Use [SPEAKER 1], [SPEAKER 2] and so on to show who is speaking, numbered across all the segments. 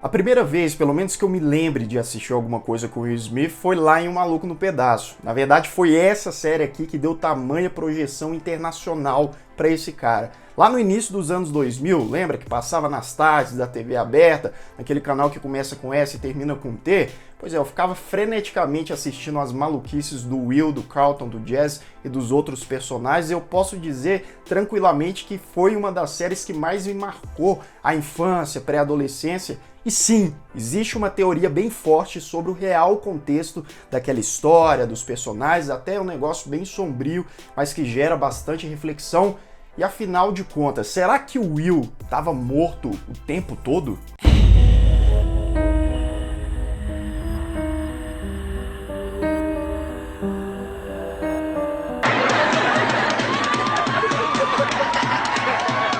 [SPEAKER 1] A primeira vez, pelo menos que eu me lembre de assistir alguma coisa com o Will Smith, foi lá em Um Maluco no Pedaço. Na verdade, foi essa série aqui que deu tamanha projeção internacional para esse cara. Lá no início dos anos 2000, lembra que passava nas tardes da TV aberta, naquele canal que começa com S e termina com T? Pois é, eu ficava freneticamente assistindo as maluquices do Will, do Carlton, do Jazz e dos outros personagens. Eu posso dizer tranquilamente que foi uma das séries que mais me marcou a infância, pré-adolescência. E sim, existe uma teoria bem forte sobre o real contexto daquela história, dos personagens, até um negócio bem sombrio, mas que gera bastante reflexão. E afinal de contas, será que o Will estava morto o tempo todo?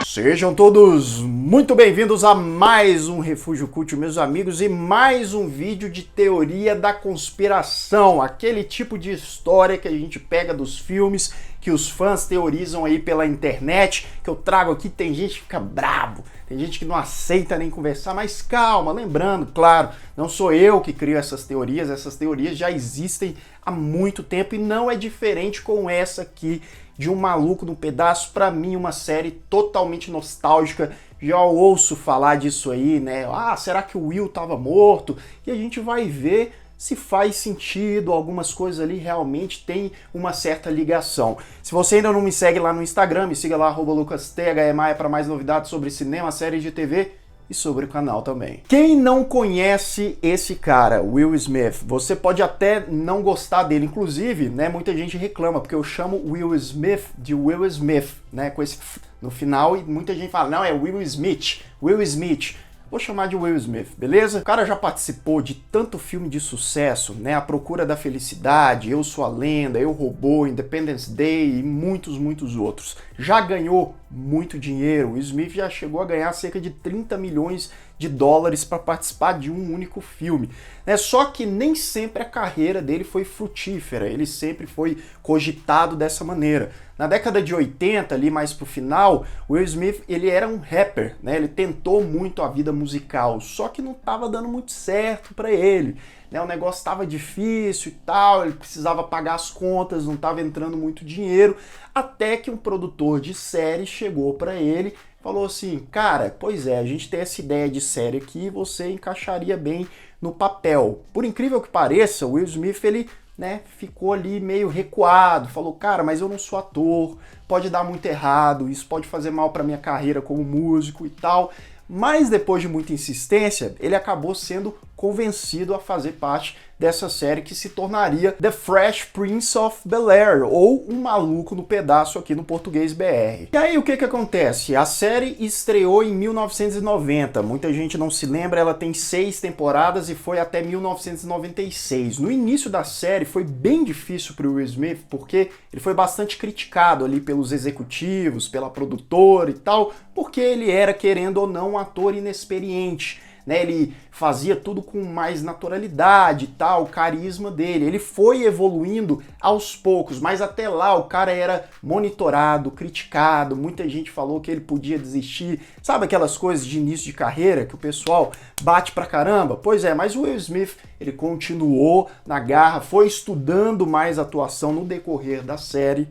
[SPEAKER 1] Sejam todos muito bem-vindos a mais um Refúgio Cult, meus amigos, e mais um vídeo de teoria da conspiração, aquele tipo de história que a gente pega dos filmes, que os fãs teorizam aí pela internet, que eu trago aqui. Tem gente que fica brabo, tem gente que não aceita nem conversar, mas calma, lembrando, claro, não sou eu que crio essas teorias já existem há muito tempo e não é diferente com essa aqui, de Um Maluco no Pedaço. Pra mim, uma série totalmente nostálgica. Já ouço falar disso aí, né? Ah, será que o Will tava morto? E a gente vai ver se faz sentido, algumas coisas ali realmente tem uma certa ligação. Se você ainda não me segue lá no Instagram, me siga lá, @lucasthmaia, para mais novidades sobre cinema, séries de TV e sobre o canal também. Quem não conhece esse cara, Will Smith, você pode até não gostar dele, inclusive, né, muita gente reclama, porque eu chamo Will Smith de Will Smith, né, com esse no final, e muita gente fala, não, é Will Smith, Will Smith. Vou chamar de Will Smith, beleza? O cara já participou de tanto filme de sucesso, né? A Procura da Felicidade, Eu Sou a Lenda, Eu, Robô, Independence Day e muitos outros. Já ganhou muito dinheiro. O Will Smith já chegou a ganhar cerca de 30 milhões de dólares para participar de um único filme, né? Só que nem sempre a carreira dele foi frutífera, ele sempre foi cogitado dessa maneira. Na década de 80, ali mais pro final, o Will Smith, ele era um rapper, né? Ele tentou muito a vida musical, só que não estava dando muito certo para ele, né? O negócio estava difícil e tal, ele precisava pagar as contas, não estava entrando muito dinheiro, até que um produtor de série chegou para ele, falou assim, cara, pois é, a gente tem essa ideia de série aqui, você encaixaria bem no papel. Por incrível que pareça, o Will Smith, ele, né, ficou ali meio recuado, falou, cara, mas eu não sou ator, pode dar muito errado, isso pode fazer mal para minha carreira como músico e tal. Mas depois de muita insistência, ele acabou sendo convencido a fazer parte dessa série que se tornaria The Fresh Prince of Bel-Air, ou Um Maluco no Pedaço aqui no português BR. E aí o que acontece? A série estreou em 1990, muita gente não se lembra, ela tem 6 temporadas e foi até 1996. No início da série foi bem difícil para o Will Smith, porque ele foi bastante criticado ali pelos executivos, pela produtora e tal, porque ele era, querendo ou não, um ator inexperiente. Né, ele fazia tudo com mais naturalidade e tal, o carisma dele. Ele foi evoluindo aos poucos, mas até lá o cara era monitorado, criticado, muita gente falou que ele podia desistir. Sabe aquelas coisas de início de carreira que o pessoal bate pra caramba? Pois é, mas o Will Smith, ele continuou na garra, foi estudando mais atuação no decorrer da série.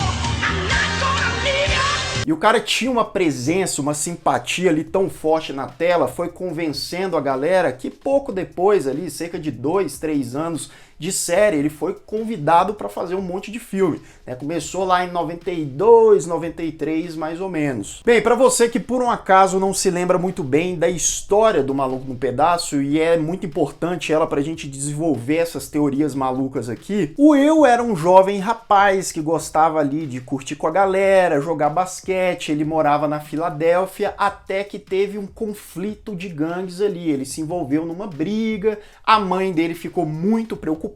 [SPEAKER 1] E o cara tinha uma presença, uma simpatia ali tão forte na tela, foi convencendo a galera que pouco depois ali, cerca de 2, 3 anos de série, ele foi convidado para fazer um monte de filme, né? Começou lá em 92, 93, mais ou menos. Bem, para você que por um acaso não se lembra muito bem da história do Maluco no Pedaço, e é muito importante ela pra gente desenvolver essas teorias malucas aqui, o Will era um jovem rapaz que gostava ali de curtir com a galera, jogar basquete, ele morava na Filadélfia, até que teve um conflito de gangues ali, ele se envolveu numa briga, a mãe dele ficou muito preocupada,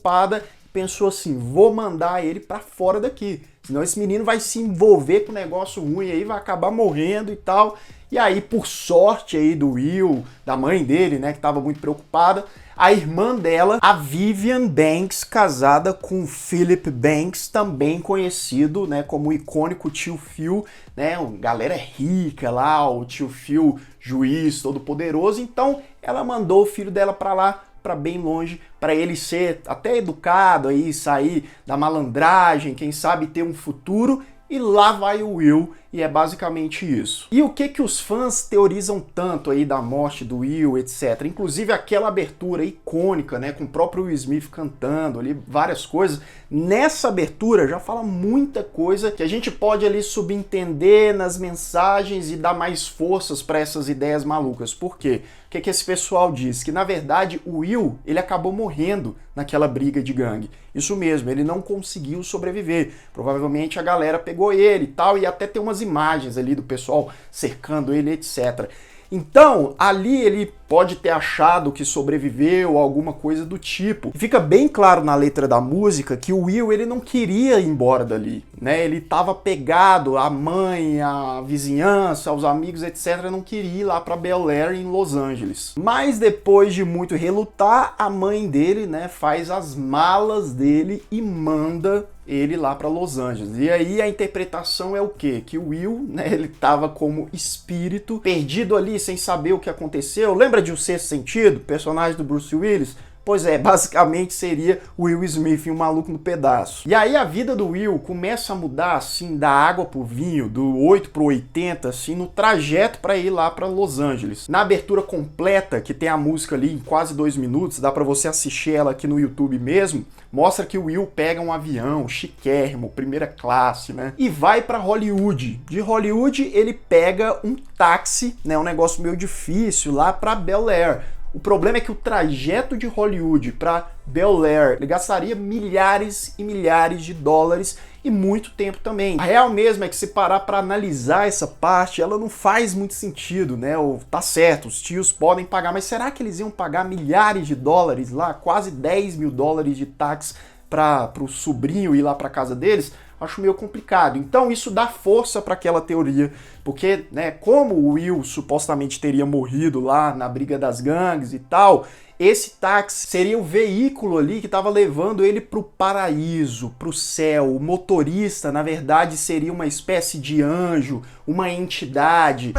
[SPEAKER 1] pensou assim, vou mandar ele pra fora daqui, senão esse menino vai se envolver com um negócio ruim aí, vai acabar morrendo e tal. E aí, por sorte aí do Will, da mãe dele, né, que estava muito preocupada, a irmã dela, a Vivian Banks, casada com Philip Banks, também conhecido, né, como o icônico tio Phil, né, galera rica lá, o tio Phil juiz todo poderoso, então ela mandou o filho dela para lá, para bem longe, para ele ser até educado aí, sair da malandragem, quem sabe ter um futuro. E lá vai o Will, e é basicamente isso. E o que os fãs teorizam tanto aí da morte do Will, etc. Inclusive aquela abertura icônica, né, com o próprio Will Smith cantando ali, várias coisas. Nessa abertura já fala muita coisa que a gente pode ali subentender nas mensagens e dar mais forças para essas ideias malucas. Por quê? O que esse pessoal diz? Que na verdade o Will, ele acabou morrendo naquela briga de gangue. Isso mesmo, ele não conseguiu sobreviver. Provavelmente a galera pegou ele e tal, e até tem umas imagens ali do pessoal cercando ele, etc. Então, ali ele pode ter achado que sobreviveu ou alguma coisa do tipo. E fica bem claro na letra da música que o Will, ele não queria ir embora dali, né? Ele estava pegado à mãe, à vizinhança, aos amigos, etc. Não queria ir lá para Bel Air, em Los Angeles. Mas depois de muito relutar, a mãe dele, né, faz as malas dele e manda ele lá para Los Angeles. E aí a interpretação é o quê? Que o Will, né, ele tava como espírito, perdido ali, sem saber o que aconteceu. Lembra de O Sexto Sentido? Personagem do Bruce Willis? Pois é, basicamente seria o Will Smith, um maluco no pedaço. E aí a vida do Will começa a mudar, assim, da água pro vinho, do 8 pro 80, assim, no trajeto para ir lá para Los Angeles. Na abertura completa, que tem a música ali em quase 2 minutos, dá para você assistir ela aqui no YouTube mesmo, mostra que o Will pega um avião chiquérrimo, primeira classe, né, e vai para Hollywood. De Hollywood ele pega um táxi, né, um negócio meio difícil, lá para Bel Air. O problema é que o trajeto de Hollywood para Bel Air, ele gastaria milhares e milhares de dólares e muito tempo também. A real mesmo é que se parar para analisar essa parte, ela não faz muito sentido, né? Tá certo, os tios podem pagar, mas será que eles iam pagar milhares de dólares lá, quase 10 mil dólares de táxi para o sobrinho ir lá para casa deles? Acho meio complicado. Então isso dá força para aquela teoria, porque, né, como o Will supostamente teria morrido lá na briga das gangues e tal, esse táxi seria o veículo ali que estava levando ele para o paraíso, para o céu. O motorista, na verdade, seria uma espécie de anjo, uma entidade.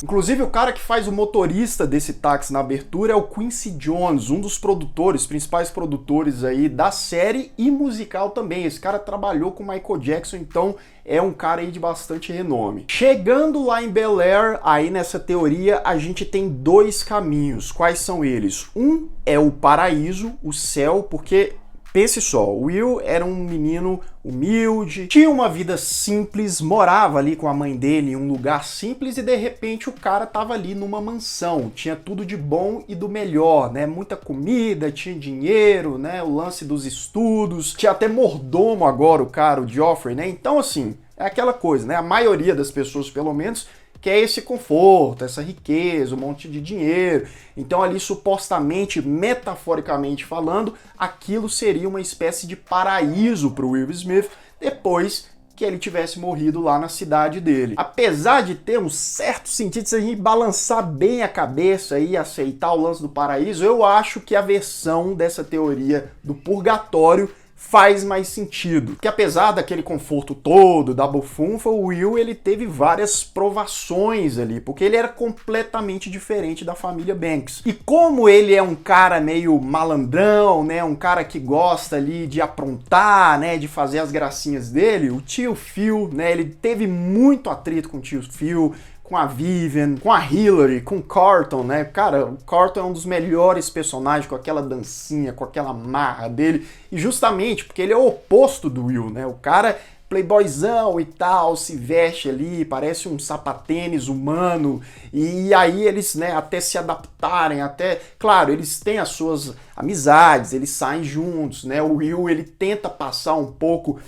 [SPEAKER 1] Inclusive, o cara que faz o motorista desse táxi na abertura é o Quincy Jones, um dos produtores, principais produtores aí da série e musical também. Esse cara trabalhou com Michael Jackson, então é um cara aí de bastante renome. Chegando lá em Bel Air, aí nessa teoria, a gente tem 2 caminhos. Quais são eles? Um é o paraíso, o céu, porque pense só, o Will era um menino humilde, tinha uma vida simples, morava ali com a mãe dele em um lugar simples e de repente o cara tava ali numa mansão, tinha tudo de bom e do melhor, né? Muita comida, tinha dinheiro, né? O lance dos estudos, tinha até mordomo agora o cara, o Joffrey, né? Então assim, é aquela coisa, né? A maioria das pessoas, pelo menos, quer esse conforto, essa riqueza, um monte de dinheiro. Então ali, supostamente, metaforicamente falando, aquilo seria uma espécie de paraíso para o Will Smith depois que ele tivesse morrido lá na cidade dele. Apesar de ter um certo sentido, se a gente balançar bem a cabeça e aceitar o lance do paraíso, eu acho que a versão dessa teoria do purgatório faz mais sentido. Que apesar daquele conforto todo, da bufunfa, o Will, ele teve várias provações ali, porque ele era completamente diferente da família Banks. E como ele é um cara meio malandrão, né, um cara que gosta ali de aprontar, né, de fazer as gracinhas dele, o tio Phil, né, ele teve muito atrito com o tio Phil, com a Vivian, com a Hillary, com o Carlton, né? Cara, o Carlton é um dos melhores personagens, com aquela dancinha, com aquela marra dele, e justamente porque ele é o oposto do Will, né? O cara playboyzão e tal, se veste ali, parece um sapatênis humano, e aí eles, né, até se adaptarem, até, claro, eles têm as suas amizades, eles saem juntos, né, o Will, ele tenta passar um pouco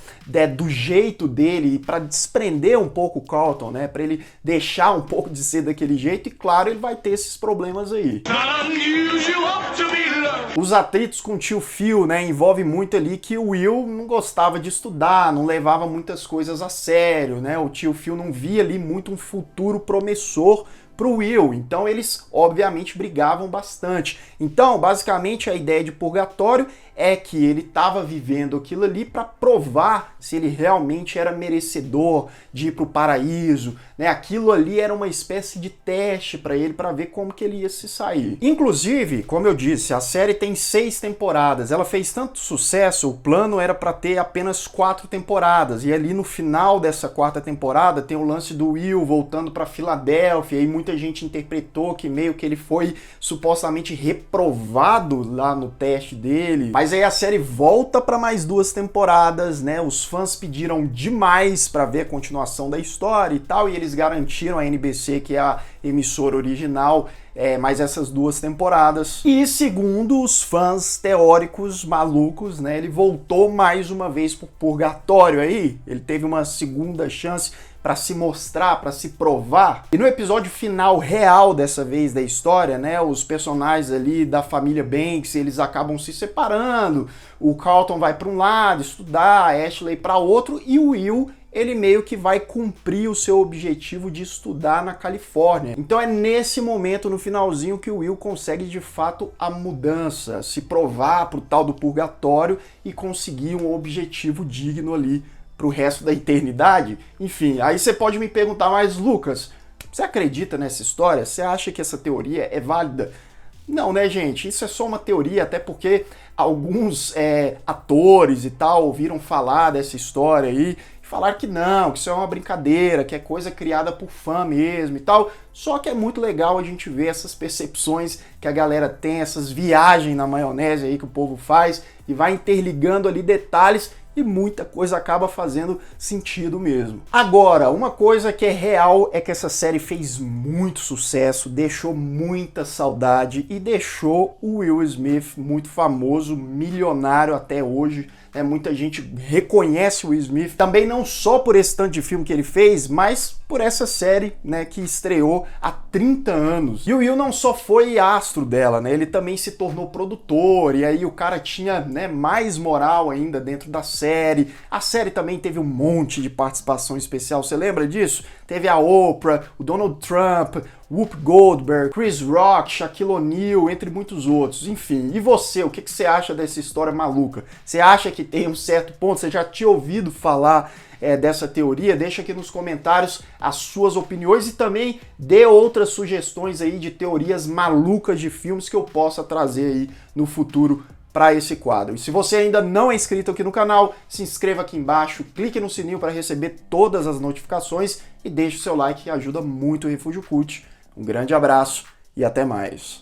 [SPEAKER 1] do jeito dele, para desprender um pouco o Carlton, né, para ele deixar um pouco de ser daquele jeito, e claro, ele vai ter esses problemas aí. Os atritos com o tio Phil, né, envolve muito ali que o Will não gostava de estudar, não levava muitas coisas a sério, né, o tio Phil não via ali muito um futuro promissor pro Will, então eles obviamente brigavam bastante. Então, basicamente, a ideia de purgatório é que ele estava vivendo aquilo ali para provar se ele realmente era merecedor de ir para o paraíso, né? Aquilo ali era uma espécie de teste para ele, para ver como que ele ia se sair. Inclusive, como eu disse, a série tem 6 temporadas. Ela fez tanto sucesso, o plano era para ter apenas 4 temporadas. E ali no final dessa 4ª temporada tem o lance do Will voltando para Filadélfia, e muita gente interpretou que meio que ele foi supostamente reprovado lá no teste dele. Mas aí a série volta para mais 2 temporadas, né? Os fãs pediram demais para ver a continuação da história e tal, e eles garantiram à NBC, que é a emissora original, mais essas 2 temporadas. E segundo os fãs teóricos malucos, né, ele voltou mais uma vez pro purgatório aí, ele teve uma segunda chance para se mostrar, para se provar. E no episódio final real dessa vez da história, né, os personagens ali da família Banks, eles acabam se separando. O Carlton vai para um lado estudar, a Ashley para outro, e o Will, ele meio que vai cumprir o seu objetivo de estudar na Califórnia. Então é nesse momento, no finalzinho, que o Will consegue de fato a mudança, se provar pro tal do purgatório e conseguir um objetivo digno ali pro resto da eternidade. Enfim, aí você pode me perguntar, mas Lucas, você acredita nessa história? Você acha que essa teoria é válida? Não, né, gente? Isso é só uma teoria, até porque alguns atores e tal ouviram falar dessa história aí, falaram que não, que isso é uma brincadeira, que é coisa criada por fã mesmo e tal. Só que é muito legal a gente ver essas percepções que a galera tem, essas viagens na maionese aí que o povo faz e vai interligando ali detalhes, e muita coisa acaba fazendo sentido mesmo. Agora, uma coisa que é real é que essa série fez muito sucesso, deixou muita saudade e deixou o Will Smith muito famoso, milionário até hoje. Muita gente reconhece o Will Smith, também não só por esse tanto de filme que ele fez, mas por essa série, né, que estreou há 30 anos. E o Will não só foi astro dela, né, ele também se tornou produtor, e aí o cara tinha, né, mais moral ainda dentro da série. A série também teve um monte de participação especial, você lembra disso? Teve a Oprah, o Donald Trump, Whoopi Goldberg, Chris Rock, Shaquille O'Neal, entre muitos outros. Enfim, e você, o que você acha dessa história maluca? Você acha que tem um certo ponto? Você já tinha ouvido falar dessa teoria? Deixa aqui nos comentários as suas opiniões e também dê outras sugestões aí de teorias malucas de filmes que eu possa trazer aí no futuro para esse quadro. E se você ainda não é inscrito aqui no canal, se inscreva aqui embaixo, clique no sininho para receber todas as notificações e deixe o seu like, que ajuda muito o Refúgio Cult. Um grande abraço e até mais.